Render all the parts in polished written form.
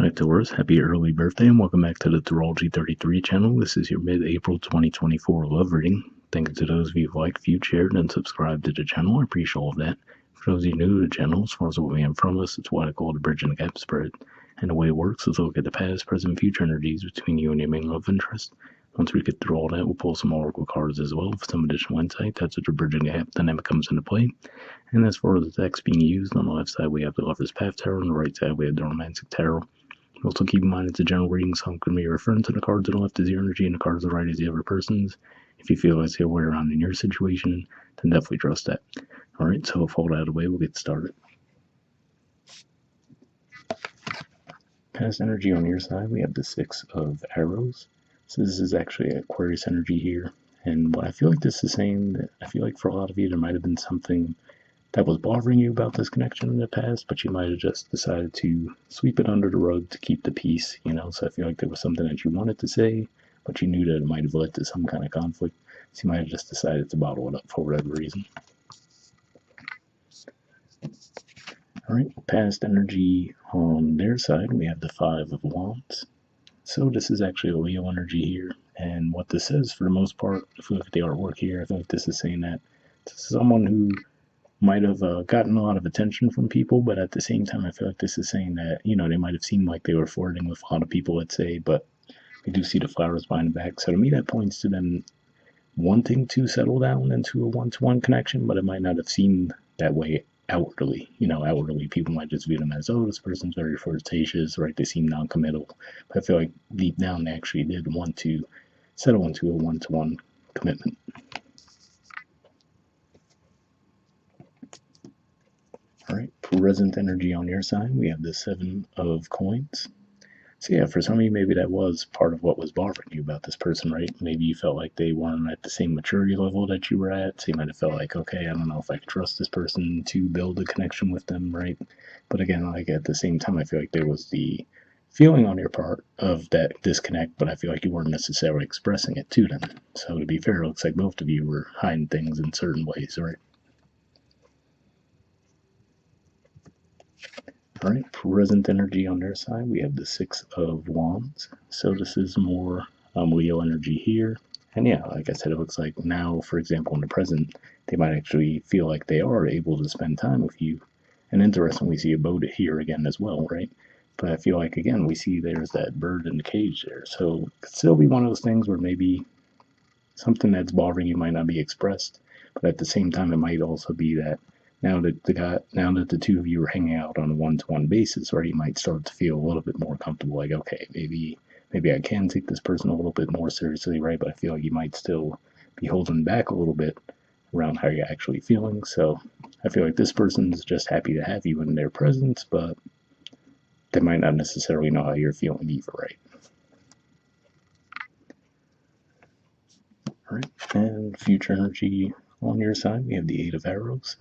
Hi Taurus, happy early birthday and welcome back to the Astrology 33 channel. This is your mid-April 2024 love reading. Thank you to those of you who liked, viewed, shared, and subscribed to the channel. I appreciate all of that. For those of you new to the channel, as far as what we have from us, it's what I call the bridge and the gap spread. And the way it works is look at the past, present, future energies between you and your main love interest. Once we get through all that, we'll pull some oracle cards as well for some additional insight. That's what the bridge and gap dynamic comes into play. And as far as the text being used, on the left side we have the Lover's Path Tarot, on the right side we have the Romantic Tarot. Also keep in mind it's a general reading, so I'm going to be referring to the cards on the left as your energy and the cards on the right as the other person's. If you feel as the other way around in your situation, then definitely trust that. Alright, so with all that out of the way, we'll get started. Past energy on your side, we have the Six of Arrows. So this is actually Aquarius energy here. And what I feel like this is saying, that I feel like for a lot of you, there might have been something that was bothering you about this connection in the past, but you might have just decided to sweep it under the rug to keep the peace, So I feel like there was something that you wanted to say, but you knew that it might have led to some kind of conflict, so you might have just decided to bottle it up for whatever reason. Alright, past energy on their side, we have the Five of Wands. So this is actually a Leo energy here, and what this says, for the most part, if we look at the artwork here, I feel like this is saying that this is someone who might have gotten a lot of attention from people, but at the same time, I feel like this is saying that, they might have seemed like they were flirting with a lot of people, let's say, but we do see the flowers behind the back. So to me, that points to them wanting to settle down into a one-to-one connection, but it might not have seemed that way outwardly. Outwardly, people might just view them as, oh, this person's very flirtatious, right? They seem non-committal. But I feel like deep down, they actually did want to settle into a one-to-one commitment. Alright, present energy on your side, we have the Seven of Coins. So yeah, for some of you, maybe that was part of what was bothering you about this person, right? Maybe you felt like they weren't at the same maturity level that you were at, so you might have felt like, okay, I don't know if I can trust this person to build a connection with them, right? But again, like at the same time, I feel like there was the feeling on your part of that disconnect, but I feel like you weren't necessarily expressing it to them. So to be fair, it looks like both of you were hiding things in certain ways, right? Alright, present energy on their side, we have the Six of Wands. So this is more Leo energy here. And yeah, like I said, it looks like now, for example, in the present, they might actually feel like they are able to spend time with you. And interesting, we see a boat here again as well, right? But I feel like, again, we see there's that bird in the cage there. So it could still be one of those things where maybe something that's bothering you might not be expressed. But at the same time, it might also be that now that the two of you are hanging out on a one-to-one basis, right, you might start to feel a little bit more comfortable, like, okay, maybe I can take this person a little bit more seriously, right? But I feel like you might still be holding back a little bit around how you're actually feeling. So I feel like this person's just happy to have you in their presence, but they might not necessarily know how you're feeling either, right? All right, and future energy on your side, we have the Eight of Arrows.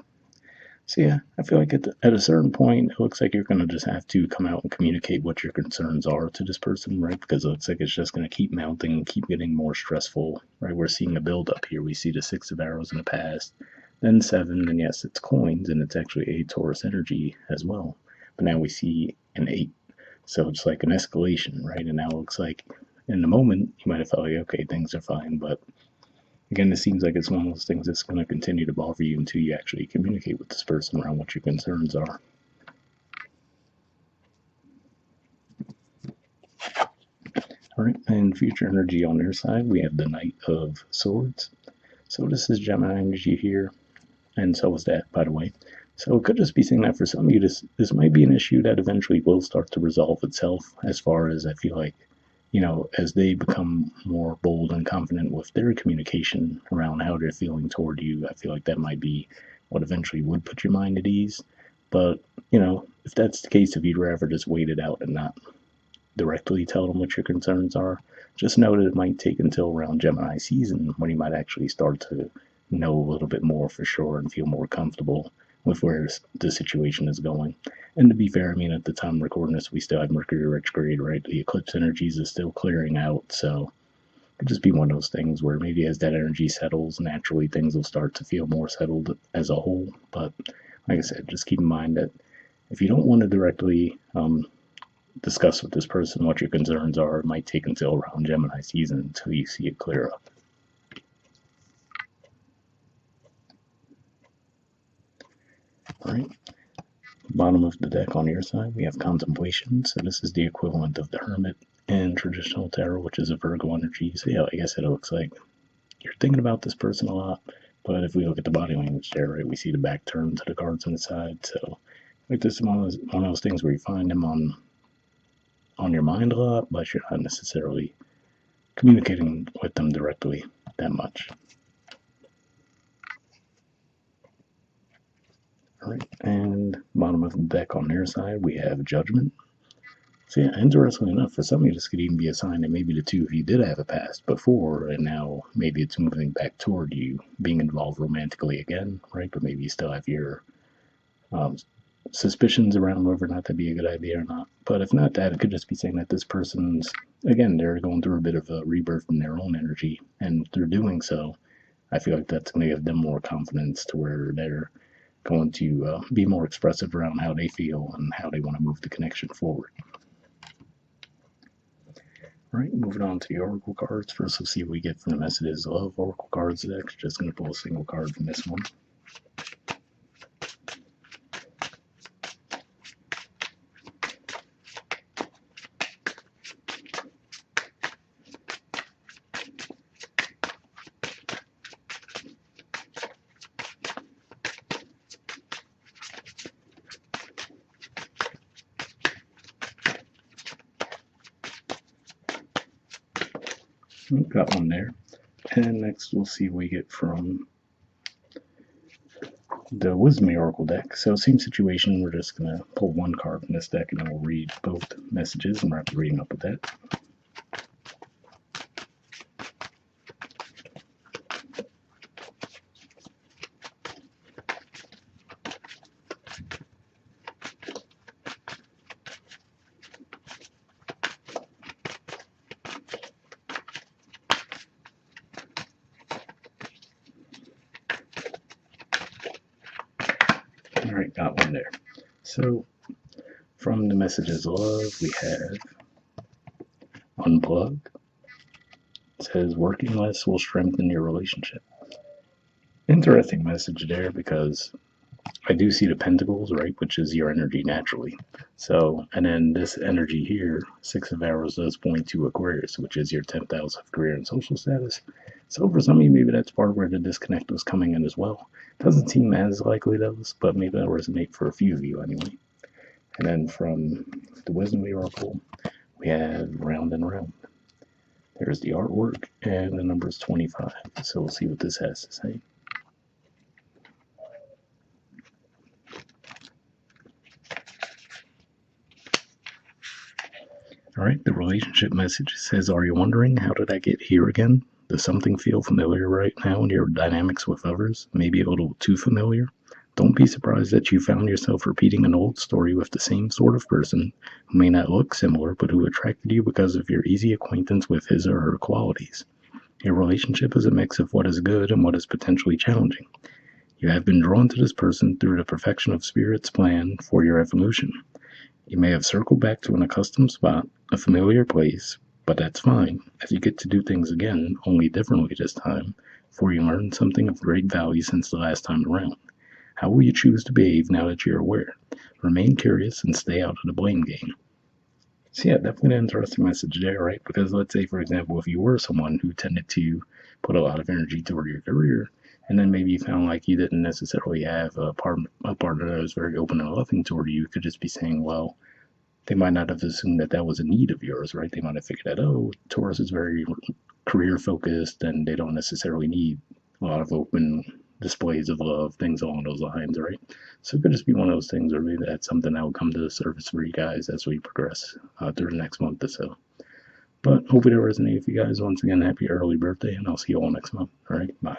So yeah, I feel like at a certain point, it looks like you're going to just have to come out and communicate what your concerns are to this person, right? Because it looks like it's just going to keep mounting, keep getting more stressful, right? We're seeing a build up here. We see the Six of Arrows in the past, then Seven, and yes, it's coins, and it's actually a Taurus energy as well. But now we see an Eight. So it's like an escalation, right? And now it looks like in the moment, you might have felt like, okay, things are fine, but again, it seems like it's one of those things that's going to continue to bother you until you actually communicate with this person around what your concerns are. All right, and future energy on their side, we have the Knight of Swords. So this is Gemini energy here, and so is that, by the way. So it could just be saying that for some of you, this might be an issue that eventually will start to resolve itself, as far as I feel like, as they become more bold and confident with their communication around how they're feeling toward you, I feel like that might be what eventually would put your mind at ease. But, if that's the case, if you'd rather just wait it out and not directly tell them what your concerns are, just know that it might take until around Gemini season when you might actually start to know a little bit more for sure and feel more comfortable with where the situation is going. And to be fair, I mean, at the time of recording this, we still have Mercury retrograde, right? The eclipse energies is still clearing out, so it could just be one of those things where maybe as that energy settles, naturally things will start to feel more settled as a whole. But like I said, just keep in mind that if you don't want to directly discuss with this person what your concerns are. It might take until around Gemini season until you see it clear up. All right. Bottom of the deck on your side, we have contemplation. So this is the equivalent of the hermit in traditional tarot, which is a Virgo energy. So yeah, like I said, it looks like you're thinking about this person a lot. But if we look at the body language there, right, we see the back turn to the cards on the side. So like this is one of those things where you find them on your mind a lot, but you're not necessarily communicating with them directly that much. All right, and bottom of the deck on their side, we have judgment. So yeah, interestingly enough, for some of you, this could even be a sign that maybe the two of you did have a past before, and now maybe it's moving back toward you being involved romantically again, right? But maybe you still have your um, suspicions around whether or not that'd be a good idea or not. But if not that, it could just be saying that this person's, again, they're going through a bit of a rebirth in their own energy, and through doing so, I feel like that's going to give them more confidence to where they're going to be more expressive around how they feel and how they want to move the connection forward. All right, moving on to the Oracle cards. First, let's see what we get from the messages of Oracle cards deck. Just going to pull a single card from this one. We've got one there. And next we'll see what we get from the Wisdom Oracle deck. So same situation, we're just going to pull one card from this deck and then we'll read both messages and wrap the reading up with that. All right, got one there. So from the messages of love, we have unplug. It says working less will strengthen your relationship. Interesting message there because I do see the pentacles, right, which is your energy naturally. So, and then this energy here, Six of Arrows, does point to Aquarius, which is your 10th house of career and social status. So for some of you, maybe that's part where the disconnect was coming in as well. Doesn't seem as likely though, but maybe that'll resonate for a few of you anyway. And then from the Wisdom Oracle, we have Round and Round. There's the artwork, and the number is 25. So we'll see what this has to say. All right, the relationship message says, are you wondering, how did I get here again? Does something feel familiar right now in your dynamics with others? Maybe a little too familiar? Don't be surprised that you found yourself repeating an old story with the same sort of person who may not look similar, but who attracted you because of your easy acquaintance with his or her qualities. Your relationship is a mix of what is good and what is potentially challenging. You have been drawn to this person through the perfection of Spirit's plan for your evolution. You may have circled back to an accustomed spot, a familiar place, but that's fine, as you get to do things again, only differently this time, for you learned something of great value since the last time around. How will you choose to behave now that you're aware? Remain curious and stay out of the blame game. So yeah, definitely an interesting message there, right? Because let's say, for example, if you were someone who tended to put a lot of energy toward your career, and then maybe you found like you didn't necessarily have a partner that was very open and loving toward you, you could just be saying, well, they might not have assumed that that was a need of yours, right? They might have figured that, oh, Taurus is very career focused and they don't necessarily need a lot of open displays of love, things along those lines, right? So it could just be one of those things, or maybe that's something that will come to the surface for you guys as we progress through the next month or so. But hopefully it resonated with you guys. Once again, happy early birthday, and I'll see you all next month. All right, bye.